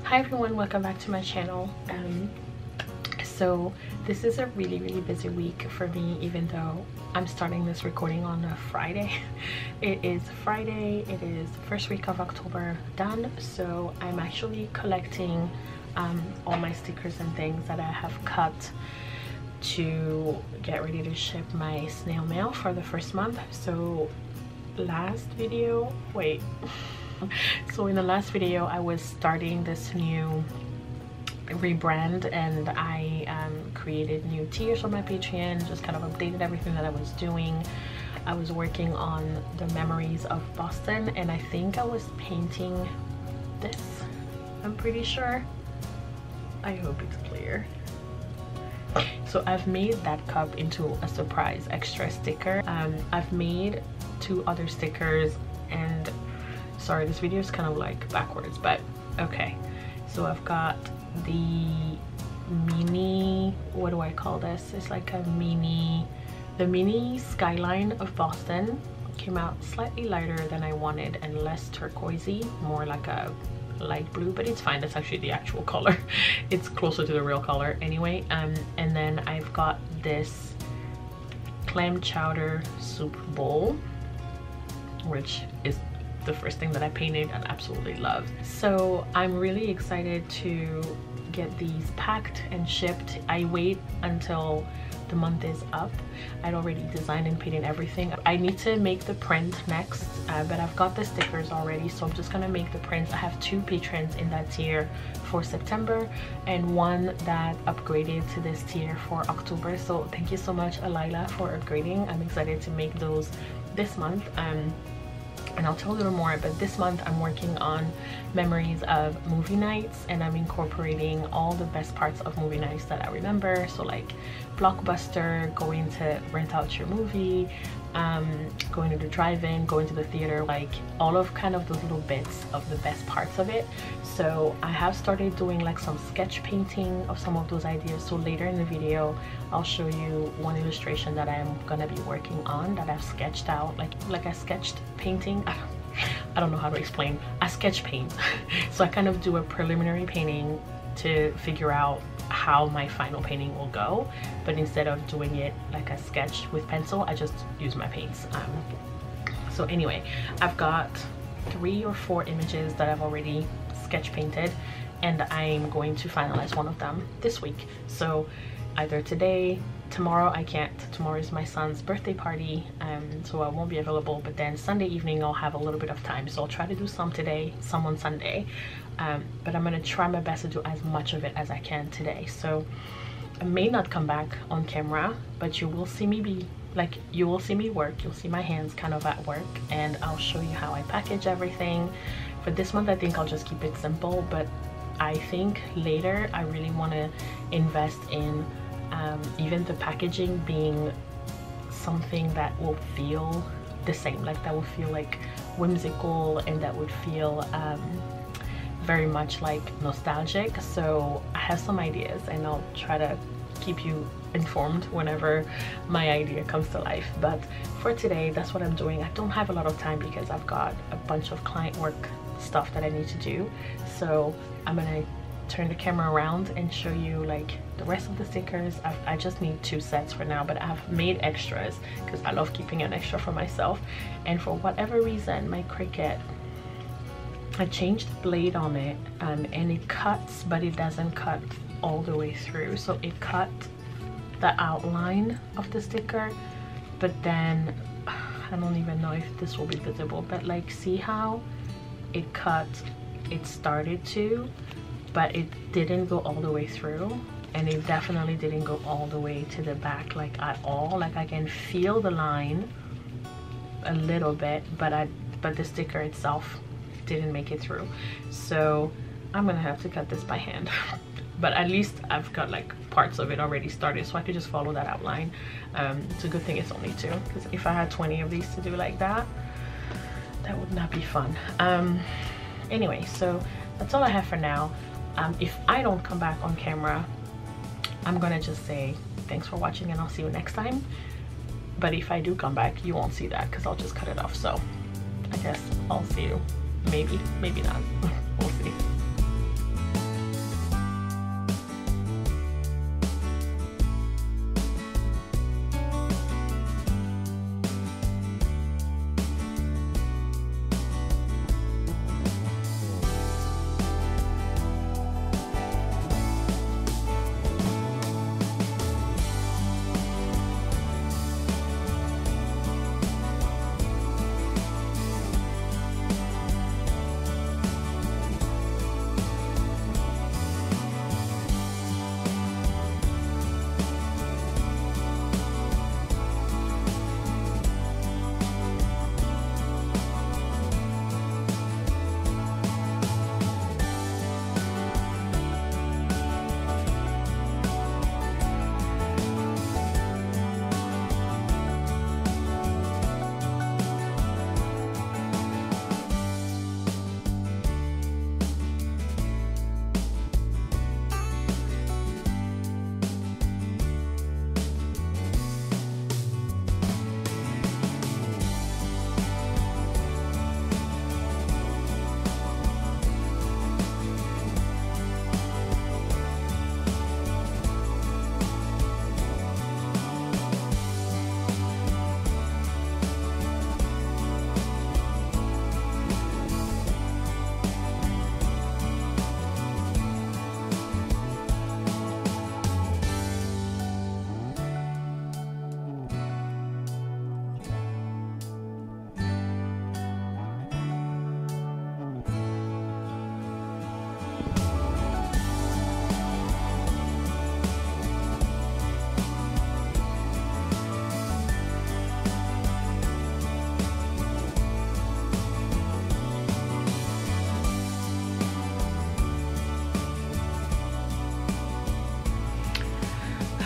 Hi everyone, welcome back to my channel. So this is a really busy week for me, even though I'm starting this recording on a Friday. It is Friday, it is the first week of October done, so I'm actually collecting all my stickers and things that I have cut to get ready to ship my snail mail for the first month. So last video, so in the last video I was starting this new rebrand, and I created new tiers on my Patreon, just kind of updated everything that I was doing. I was working on the memories of Boston, and I think I was painting this, I'm pretty sure. I hope it's clear. So I've made that cup into a surprise extra sticker. I've made 2 other stickers, and sorry, this video is kind of like backwards, but okay. So I've got the mini, what do I call this? It's like a the mini skyline of Boston. Came out slightly lighter than I wanted and less turquoisey, more like a light blue, but it's fine. That's actually the actual color. It's closer to the real color anyway. And then I've got this clam chowder soup bowl, which is the first thing that I painted and absolutely love. So I'm really excited to get these packed and shipped. I wait until the month is up. I'd already designed and painted everything. I need to make the print next, but I've got the stickers already, so I'm just gonna make the prints. I have 2 patrons in that tier for September and 1 that upgraded to this tier for October. So thank you so much, Alila, for upgrading. I'm excited to make those this month. And I'll tell a little more, but this month I'm working on memories of movie nights, and I'm incorporating all the best parts of movie nights that I remember. So like Blockbuster, going to rent out your movie, going to the drive-in, going to the theater, like all of kind of those little bits of the best parts of it. So I have started doing like some sketch painting of some of those ideas. So later in the video I'll show you one illustration that I'm gonna be working on that I've sketched out, like I sketched painting. I don't know how to explain. I sketch paint. So I kind of do a preliminary painting to figure out how my final painting will go, but instead of doing it like a sketch with pencil, I just use my paints. So anyway, I've got 3 or 4 images that I've already sketch painted, and I'm going to finalize one of them this week. So either today, tomorrow I can't. Tomorrow is my son's birthday party, so I won't be available, but then Sunday evening I'll have a little bit of time, so I'll try to do some today, some on Sunday, but I'm gonna try my best to do as much of it as I can today. So I may not come back on camera, but you will see me you will see me work. You'll see my hands kind of at work, and I'll show you how I package everything. For this month I think I'll just keep it simple, but I think later I really want to invest in even the packaging being something that will feel the same, like that will feel like whimsical, and that would feel very much like nostalgic. So I have some ideas, and I'll try to keep you informed whenever my idea comes to life. But for today, that's what I'm doing. I don't have a lot of time because I've got a bunch of client work stuff that I need to do. So I'm gonna turn the camera around and show you like the rest of the stickers. I just need 2 sets for now, but I've made extras because I love keeping an extra for myself. And for whatever reason, my Cricut, I changed the blade on it, and it cuts, but it doesn't cut all the way through. So it cut the outline of the sticker, but then I don't even know if this will be visible, but like see how it cut, it started to, but it didn't go all the way through, and it definitely didn't go all the way to the back, like at all. Like I can feel the line a little bit, but the sticker itself didn't make it through. So I'm gonna have to cut this by hand. But at least I've got like parts of it already started, so I could just follow that outline. It's a good thing it's only 2, because if I had 20 of these to do like that, that would not be fun. Anyway, so that's all I have for now. If I don't come back on camera, I'm gonna just say thanks for watching and I'll see you next time. But if I do come back, you won't see that because I'll just cut it off. So I guess I'll see you. Maybe not. We'll see.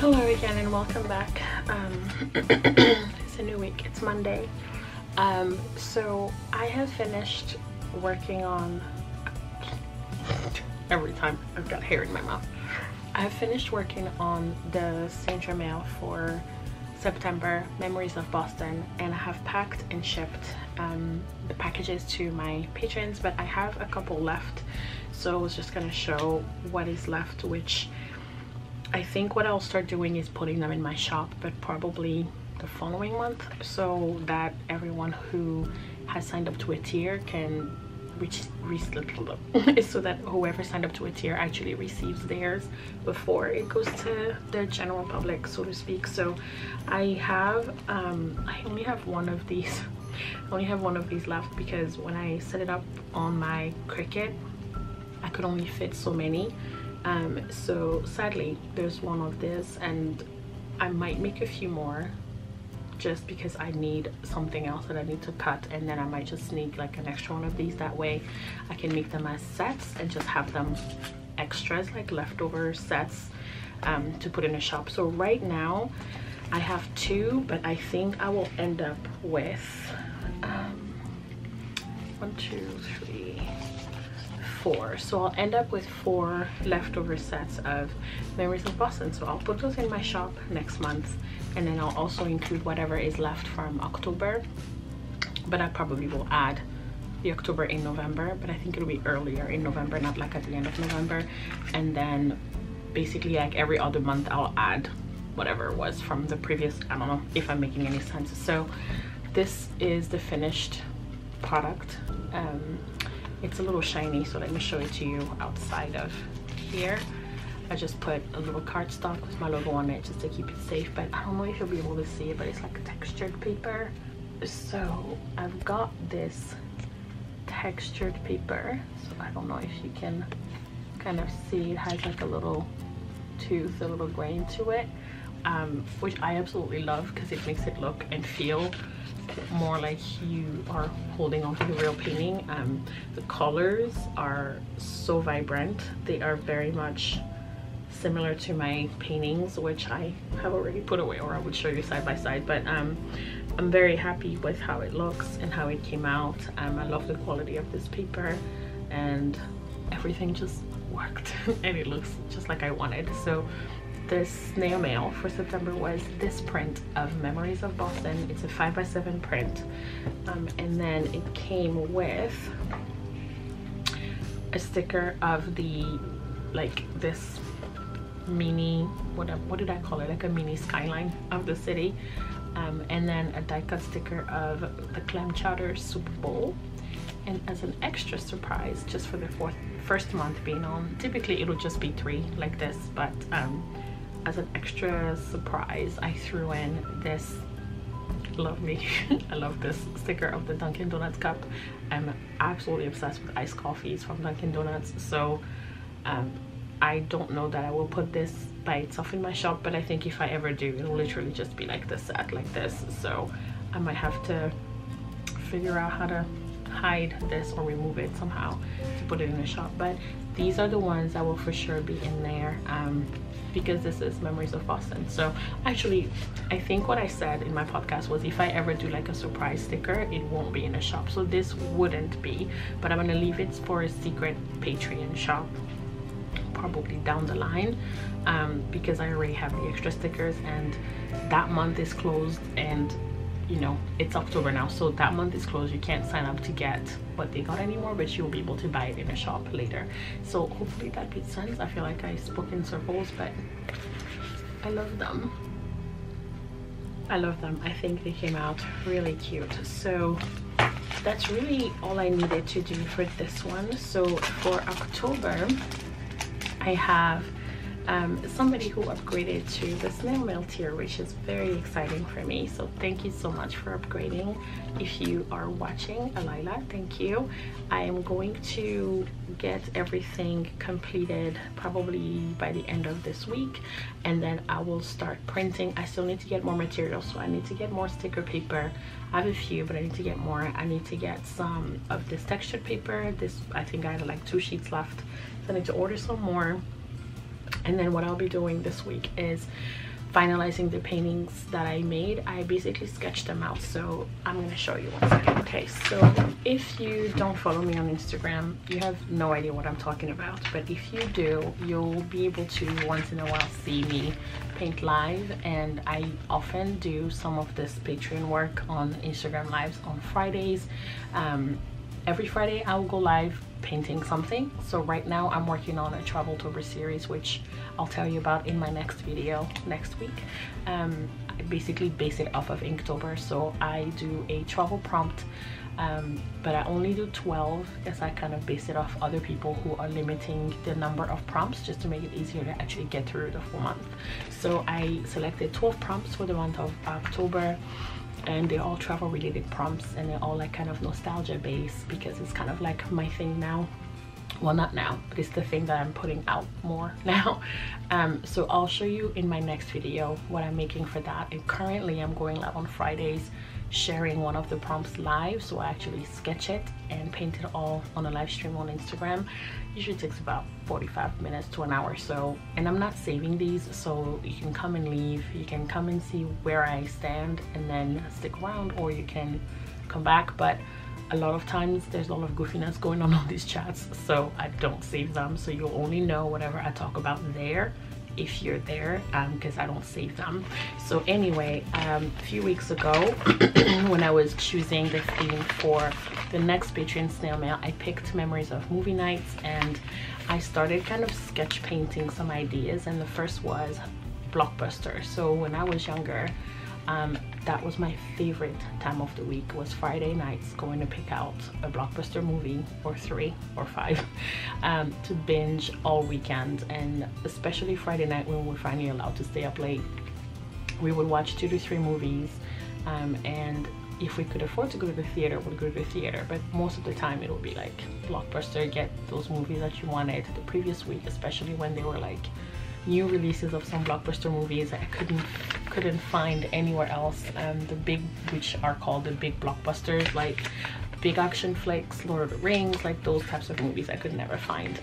Hello again and welcome back. It's a new week. It's Monday. So I have finished working on, every time I've got hair in my mouth, I have finished working on the Snail for September, Memories of Boston, and I have packed and shipped the packages to my patrons, but I have a couple left, so I was just gonna show what is left, which I think what I'll start doing is putting them in my shop, but probably the following month, so that everyone who has signed up to a tier can so that whoever signed up to a tier actually receives theirs before it goes to the general public, so to speak. So I have I only have one of these. I only have one of these left because when I set it up on my Cricut, I could only fit so many. So sadly there's one of this, and I might make a few more just because I need something else that I need to cut, and then I might just sneak like an extra one of these. That way I can make them as sets and just have them extras, like leftover sets, to put in a shop. So right now I have 2, but I think I will end up with 1, 2, 3, 4. So I'll end up with 4 leftover sets of Memories of Boston. So I'll put those in my shop next month, and then I'll also include whatever is left from October, but I probably will add the October in November, but I think it'll be earlier in November, not like at the end of November. And then basically like every other month I'll add whatever it was from the previous. I don't know if I'm making any sense. So this is the finished product. It's a little shiny, so let me show it to you outside of here. I just put a little cardstock with my logo on it just to keep it safe, but I don't know if you'll be able to see it, but it's like a textured paper. So I've got this textured paper, so I don't know if you can kind of see. It has like a little tooth, a little grain to it, which I absolutely love because it makes it look and feel more like you are holding onto the real painting. The colors are so vibrant. They are very much similar to my paintings, which I have already put away, or I would show you side by side, but I'm very happy with how it looks and how it came out. I love the quality of this paper, and everything just worked and it looks just like I wanted. So the snail mail for September was this print of Memories of Boston. It's a 5x7 print, and then it came with a sticker of the, like this mini, what did I call it, like a mini skyline of the city, and then a die cut sticker of the clam chowder soup bowl. And as an extra surprise, just for the first month being on, typically it'll just be 3 like this, but as an extra surprise I threw in this lovely I love this sticker of the Dunkin' Donuts cup. I'm absolutely obsessed with iced coffees from Dunkin' Donuts, so I don't know that I will put this by itself in my shop, but I think if I ever do, it'll literally just be like the set like this. So I might have to figure out how to hide this or remove it somehow to put it in the shop. But these are the ones that will for sure be in there, because this is Memories of Boston. So actually I think what I said in my podcast was if I ever do like a surprise sticker, it won't be in a shop, so this wouldn't be, but I'm gonna leave it for a secret Patreon shop probably down the line, because I already have the extra stickers, and that month is closed, and you know it's October now, so that month is closed. You can't sign up to get what they got anymore, but you'll be able to buy it in a shop later. So hopefully that makes sense. I feel like I spoke in circles, but I love them. I love them. I think they came out really cute. So that's really all I needed to do for this one. So for October I have somebody who upgraded to the snail mail tier, which is very exciting for me. So thank you so much for upgrading. If you are watching, Alila, thank you. I am going to get everything completed probably by the end of this week, and then I will start printing. I still need to get more material, so I need to get more sticker paper. I have a few, but I need to get more. I need to get some of this textured paper. This, I think I had like 2 sheets left, so I need to order some more. And then what I'll be doing this week is finalizing the paintings that I made, I basically sketched them out, so I'm going to show you one second. Okay, so if you don't follow me on Instagram, you have no idea what I'm talking about, but if you do, you'll be able to once in a while see me paint live. And I often do some of this Patreon work on Instagram lives on Fridays. Every Friday I will go live painting something. So right now I'm working on a travel tour series, which I'll tell you about in my next video next week. I basically base it off of Inktober, so I do a travel prompt, but I only do 12 as I kind of base it off other people who are limiting the number of prompts just to make it easier to actually get through the full month. So I selected 12 prompts for the month of October, and they're all travel related prompts, and they're all like kind of nostalgia based because it's kind of like my thing now. Well, not now, but it's the thing that I'm putting out more now. So I'll show you in my next video what I'm making for that. And currently I'm going live on Fridays sharing one of the prompts live, so I actually sketch it and paint it all on a live stream on Instagram. Usually takes about 45 minutes to an hour or so, and I'm not saving these, so you can come and leave, you can come and see where I stand and then stick around, or you can come back. But a lot of times there's a lot of goofiness going on these chats, so I don't save them, so you'll only know whatever I talk about there if you're there, because I don't save them. So anyway, a few weeks ago when I was choosing the theme for the next Patreon snail mail, I picked memories of movie nights, and I started kind of sketch painting some ideas, and the first was blockbuster. So when I was younger, that was my favorite time of the week, was Friday nights, going to pick out a blockbuster movie or 3 or 5 to binge all weekend. And especially Friday night when we're finally allowed to stay up late, we would watch 2 to 3 movies, and if we could afford to go to the theater, we'd go to the theater, but most of the time it would be like blockbuster, get those movies that you wanted the previous week, especially when they were like new releases of some blockbuster movies that I couldn't find anywhere else. The big, which are called the big blockbusters, like big action flicks, Lord of the Rings, like those types of movies I could never find.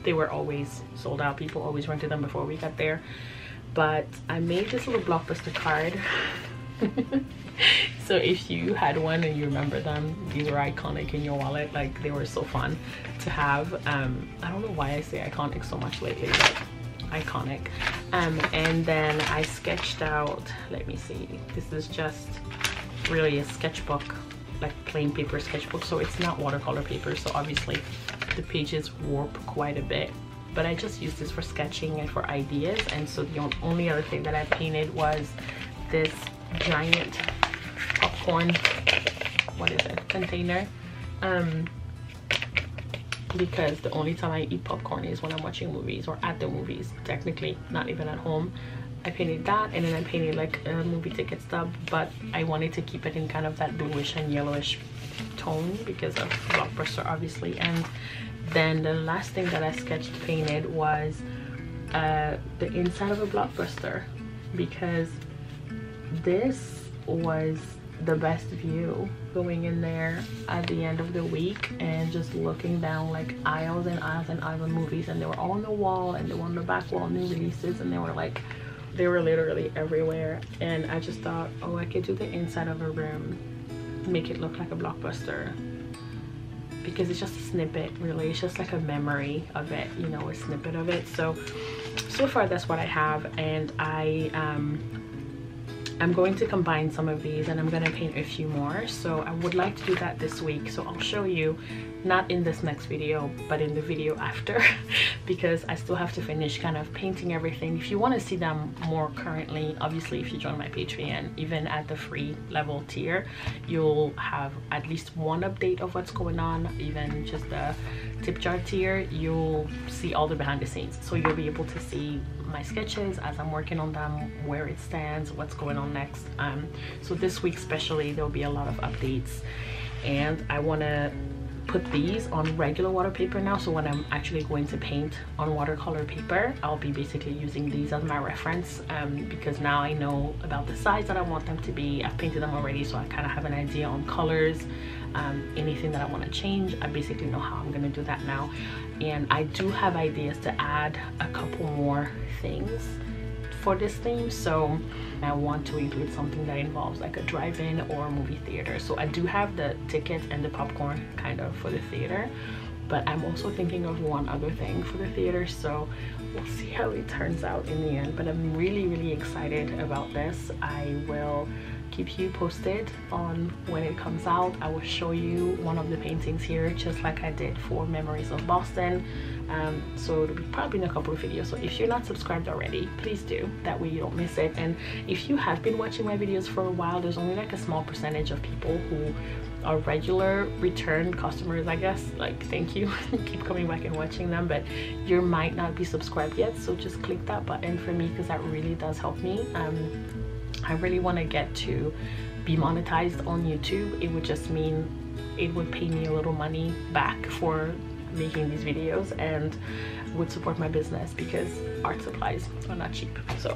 They were always sold out, people always rented them before we got there. But I made this little blockbuster card. So if you had one and you remember them, these were iconic in your wallet. Like, they were so fun to have. I don't know why I say iconic so much lately, but iconic. And then I sketched out, let me see, this is just really a sketchbook, like plain paper sketchbook, so it's not watercolor paper, so obviously the pages warp quite a bit, but I just used this for sketching and for ideas. And so the only other thing that I painted was this giant popcorn, what is it, container, because the only time I eat popcorn is when I'm watching movies or at the movies, technically not even at home. I painted that, and then I painted like a movie ticket stub, but I wanted to keep it in kind of that bluish and yellowish tone because of blockbuster, obviously. And then the last thing that I sketched painted was the inside of a blockbuster, because this was the best view, going in there at the end of the week and just looking down like aisles and aisles and aisles of movies, and they were all on the wall and they were on the back wall, new releases, and they were literally everywhere. And I just thought, oh, I could do the inside of a room, make it look like a blockbuster, because it's just a snippet, really. It's just like a memory of it, you know, a snippet of it. So far that's what I have, and I'm going to combine some of these, and I'm going to paint a few more. So I would like to do that this week, so I'll show you, not in this next video but in the video after, because I still have to finish kind of painting everything. If you want to see them more currently, obviously if you join my Patreon, even at the free level tier, you'll have at least one update of what's going on. Even just the tip jar tier, you'll see all the behind the scenes, so you'll be able to see my sketches as I'm working on them, where it stands, what's going on next. So this week especially, there'll be a lot of updates, and I want to put these on regular water paper now. So when I'm actually going to paint on watercolor paper, I'll be basically using these as my reference, because now I know about the size that I want them to be. I've painted them already, so I kind of have an idea on colors. Anything that I want to change, I basically know how I'm going to do that now. And I do have ideas to add a couple more things for this theme, so I want to include something that involves like a drive-in or a movie theater. So I do have the tickets and the popcorn kind of for the theater, but I'm also thinking of one other thing for the theater, so we'll see how it turns out in the end. But I'm really excited about this. I will keep you posted on when it comes out. I will show you one of the paintings here, just like I did for Memories of Boston. So it'll be probably in a couple of videos, so if you're not subscribed already, please do, that way you don't miss it. And if you have been watching my videos for a while, there's only like a small percentage of people who are regular return customers, I guess. Like, thank you. Keep coming back and watching them, but you might not be subscribed yet, so just click that button for me, because that really does help me. I really want to get to be monetized on YouTube. It would just mean it would pay me a little money back for making these videos and would support my business, because art supplies are not cheap. So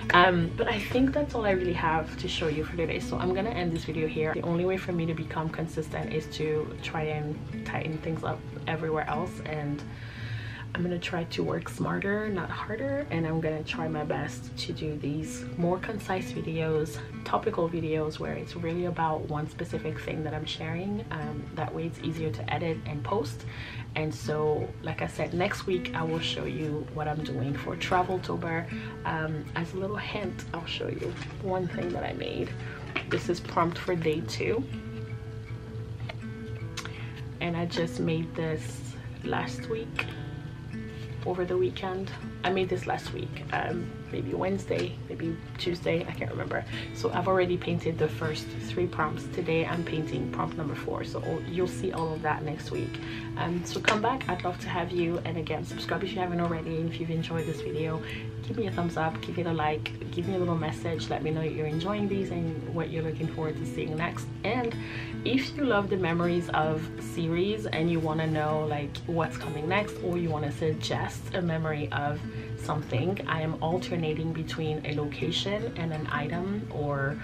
but I think that's all I really have to show you for today, so I'm gonna end this video here. The only way for me to become consistent is to try and tighten things up everywhere else, and I'm gonna try to work smarter, not harder, and I'm gonna try my best to do these more concise videos, topical videos, where it's really about one specific thing that I'm sharing. That way it's easier to edit and post. And so, like I said, next week I will show you what I'm doing for Traveltober. As a little hint, I'll show you one thing that I made. This is prompt for day 2, and I just made this last week, over the weekend. I made this last week, maybe Wednesday, maybe Tuesday, I can't remember. So I've already painted the first 3 prompts. Today I'm painting prompt number 4, so you'll see all of that next week. So come back, I'd love to have you, and again, subscribe if you haven't already. And if you've enjoyed this video, give me a thumbs up, give it a like, give me a little message, let me know you're enjoying these and what you're looking forward to seeing next. And if you love the Memories of series and you want to know like what's coming next, or you want to suggest a memory of something, I am alternating between a location and an item, or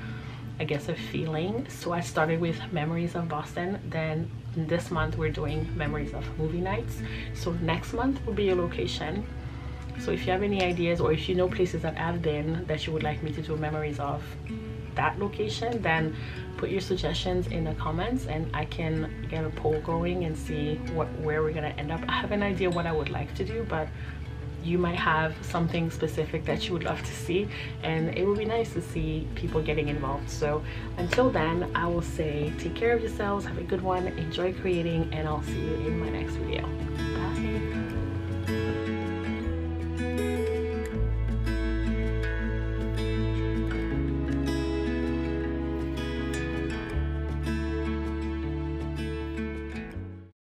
I guess a feeling. So I started with Memories of Boston, then this month we're doing Memories of movie nights. So next month will be a location. So if you have any ideas, or if you know places that I've been that you would like me to do memories of that location, then put your suggestions in the comments and I can get a poll going and see where we're gonna end up. I have an idea what I would like to do, but you might have something specific that you would love to see, and it would be nice to see people getting involved. So until then, I will say take care of yourselves, have a good one, enjoy creating, and I'll see you in my next video.